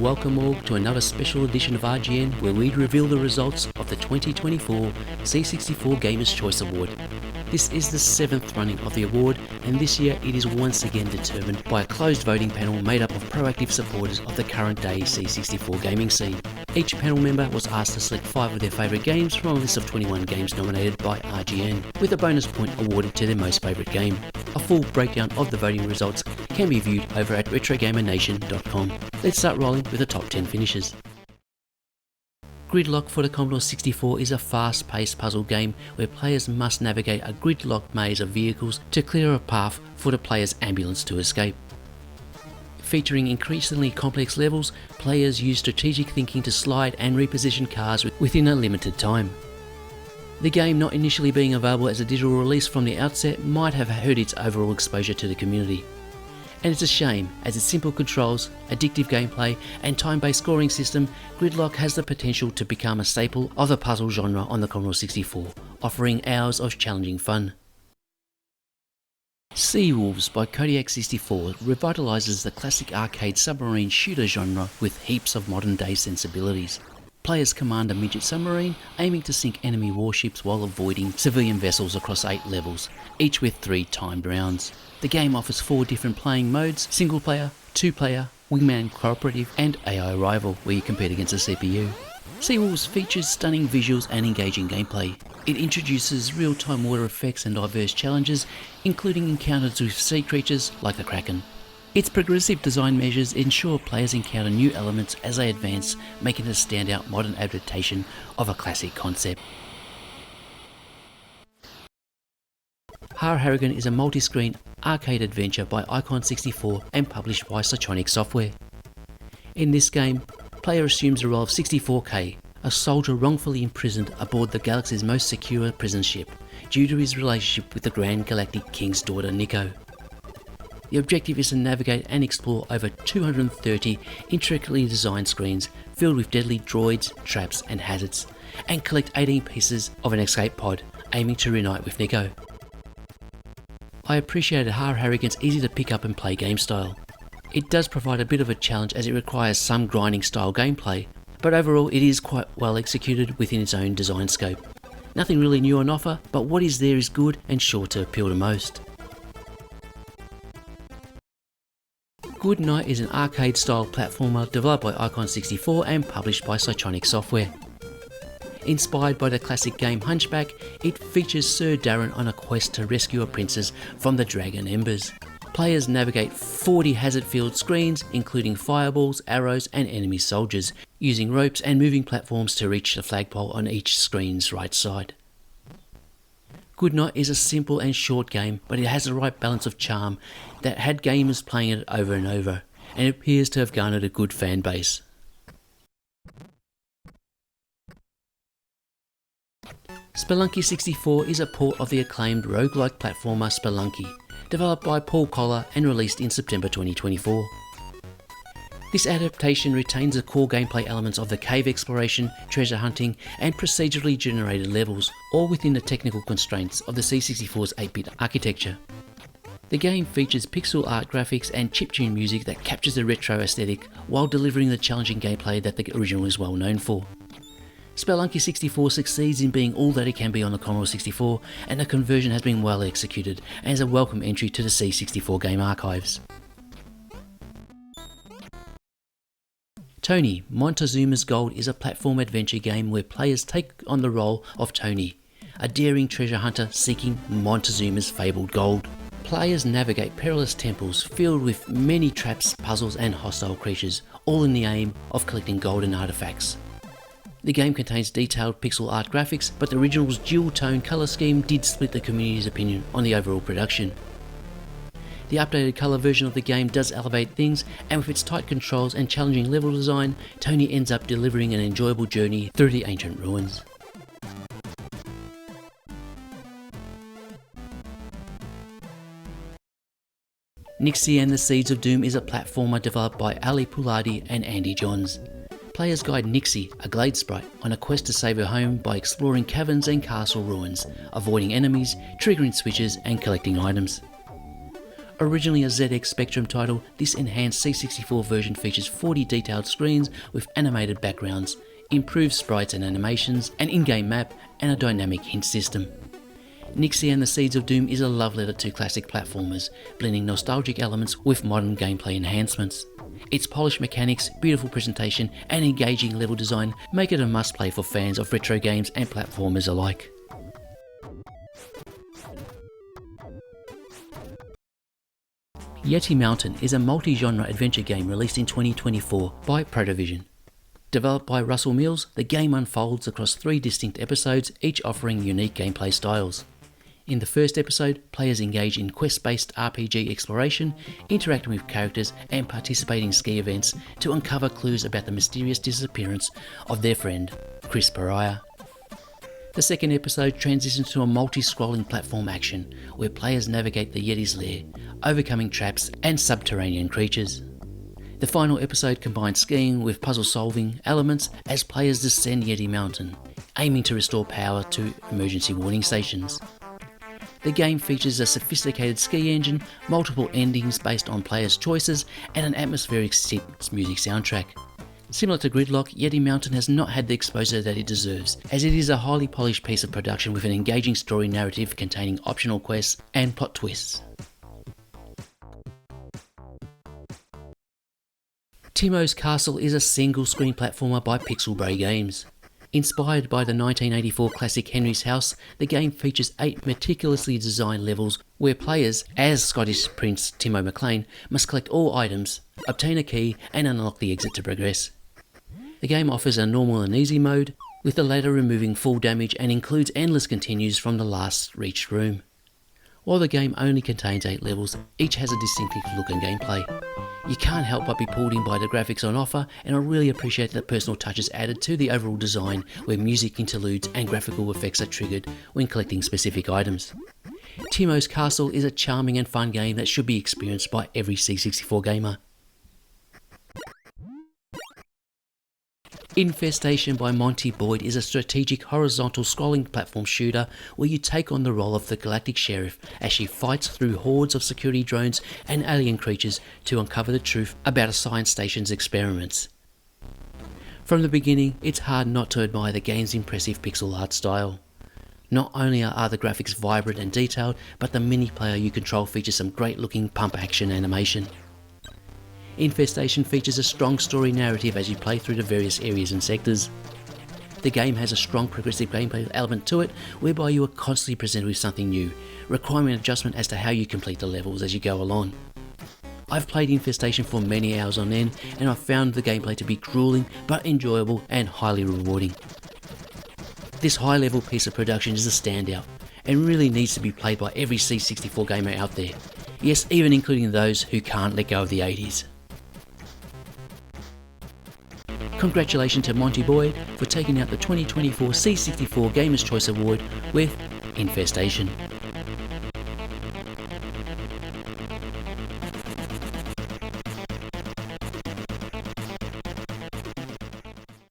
Welcome all to another special edition of RGN, where we reveal the results of the 2024 C64 Gamers' Choice Award. This is the 7th running of the award, and this year it is once again determined by a closed voting panel made up of proactive supporters of the current day C64 gaming scene. Each panel member was asked to select 5 of their favourite games from a list of 21 games nominated by RGN, with a bonus point awarded to their most favourite game. A full breakdown of the voting results can be viewed over at RetroGamerNation.com. Let's start rolling with the top 10 finishes. Gridlock for the Commodore 64 is a fast-paced puzzle game where players must navigate a gridlocked maze of vehicles to clear a path for the player's ambulance to escape. Featuring increasingly complex levels, players use strategic thinking to slide and reposition cars within a limited time. The game not initially being available as a digital release from the outset might have hurt its overall exposure to the community. And it's a shame, as its simple controls, addictive gameplay and time-based scoring system, Gridlock has the potential to become a staple of the puzzle genre on the Commodore 64, offering hours of challenging fun. Sea Wolves by Kodiak 64 revitalises the classic arcade submarine shooter genre with heaps of modern day sensibilities. Players command a midget submarine, aiming to sink enemy warships while avoiding civilian vessels across 8 levels, each with 3 timed rounds. The game offers 4 different playing modes: single player, 2 player, wingman cooperative and AI rival, where you compete against the CPU. Sea Wolves features stunning visuals and engaging gameplay. It introduces real-time water effects and diverse challenges, including encounters with sea creatures like the Kraken. Its progressive design measures ensure players encounter new elements as they advance, making it a standout modern adaptation of a classic concept. Har Harrigan is a multi-screen arcade adventure by Icon 64 and published by Psytronic Software. In this game, player assumes the role of 64K, a soldier wrongfully imprisoned aboard the galaxy's most secure prison ship, due to his relationship with the Grand Galactic King's daughter Nico. The objective is to navigate and explore over 230 intricately designed screens filled with deadly droids, traps and hazards, and collect 18 pieces of an escape pod, aiming to reunite with Nico. I appreciated Har Harrigan's easy to pick up and play game style. It does provide a bit of a challenge as it requires some grinding style gameplay, but overall it is quite well executed within its own design scope. Nothing really new on offer, but what is there is good and sure to appeal to most. Good Night is an arcade-style platformer developed by Icon 64 and published by Psytronic Software. Inspired by the classic game Hunchback, it features Sir Darren on a quest to rescue a princess from the Dragon Embers. Players navigate 40 hazard-filled screens, including fireballs, arrows and enemy soldiers, using ropes and moving platforms to reach the flagpole on each screen's right side. Good Night is a simple and short game, but it has the right balance of charm that had gamers playing it over and over, and it appears to have garnered a good fan base. Spelunky 64 is a port of the acclaimed roguelike platformer Spelunky, developed by Paul Collar and released in September 2024. This adaptation retains the core gameplay elements of the cave exploration, treasure hunting, and procedurally generated levels, all within the technical constraints of the C64's 8-bit architecture. The game features pixel art graphics and chiptune music that captures the retro aesthetic while delivering the challenging gameplay that the original is well known for. Spelunky 64 succeeds in being all that it can be on the Commodore 64, and the conversion has been well executed and is a welcome entry to the C64 game archives. Tony, Montezuma's Gold is a platform adventure game where players take on the role of Tony, a daring treasure hunter seeking Montezuma's fabled gold. Players navigate perilous temples filled with many traps, puzzles and hostile creatures, all in the aim of collecting golden artifacts. The game contains detailed pixel art graphics, but the original's dual-tone colour scheme did split the community's opinion on the overall production. The updated colour version of the game does elevate things, and with its tight controls and challenging level design, Tony ends up delivering an enjoyable journey through the ancient ruins. Nixie and the Seeds of Doom is a platformer developed by Ali Pouladi and Andy Johns. Players guide Nixie, a glade sprite, on a quest to save her home by exploring caverns and castle ruins, avoiding enemies, triggering switches and collecting items. Originally a ZX Spectrum title, this enhanced C64 version features 40 detailed screens with animated backgrounds, improved sprites and animations, an in-game map, and a dynamic hint system. Nixie and the Seeds of Doom is a love letter to classic platformers, blending nostalgic elements with modern gameplay enhancements. Its polished mechanics, beautiful presentation, and engaging level design make it a must-play for fans of retro games and platformers alike. Yeti Mountain is a multi-genre adventure game released in 2024 by Protovision. Developed by Russell Mills, the game unfolds across 3 distinct episodes, each offering unique gameplay styles. In the first episode, players engage in quest-based RPG exploration, interacting with characters and participating in ski events to uncover clues about the mysterious disappearance of their friend, Chris Pariah. The second episode transitions to a multi-scrolling platform action, where players navigate the Yeti's lair, overcoming traps and subterranean creatures. The final episode combines skiing with puzzle-solving elements as players descend Yeti Mountain, aiming to restore power to emergency warning stations. The game features a sophisticated ski engine, multiple endings based on players' choices, and an atmospheric music soundtrack. Similar to Gridlock, Yeti Mountain has not had the exposure that it deserves, as it is a highly polished piece of production with an engaging story narrative containing optional quests and plot twists. Timo's Castle is a single-screen platformer by Pixel Bray Games. Inspired by the 1984 classic Henry's House, the game features 8 meticulously designed levels where players, as Scottish Prince Timo MacLean, must collect all items, obtain a key, and unlock the exit to progress. The game offers a normal and easy mode, with the latter removing full damage and includes endless continues from the last reached room. While the game only contains 8 levels, each has a distinctive look and gameplay. You can't help but be pulled in by the graphics on offer, and I really appreciate the personal touches added to the overall design, where music interludes and graphical effects are triggered when collecting specific items. Timo's Castle is a charming and fun game that should be experienced by every C64 gamer. Infestation by Monty Boyd is a strategic horizontal scrolling platform shooter where you take on the role of the Galactic Sheriff as she fights through hordes of security drones and alien creatures to uncover the truth about a science station's experiments. From the beginning, it's hard not to admire the game's impressive pixel art style. Not only are the graphics vibrant and detailed, but the mini-player you control features some great-looking pump-action animation. Infestation features a strong story narrative as you play through the various areas and sectors. The game has a strong progressive gameplay element to it, whereby you are constantly presented with something new, requiring adjustment as to how you complete the levels as you go along. I've played Infestation for many hours on end, and I've found the gameplay to be grueling but enjoyable and highly rewarding. This high-level piece of production is a standout, and really needs to be played by every C64 gamer out there. Yes, even including those who can't let go of the 80s. Congratulations to Monty Boyd for taking out the 2024 C64 Gamers' Choice Award with Infestation.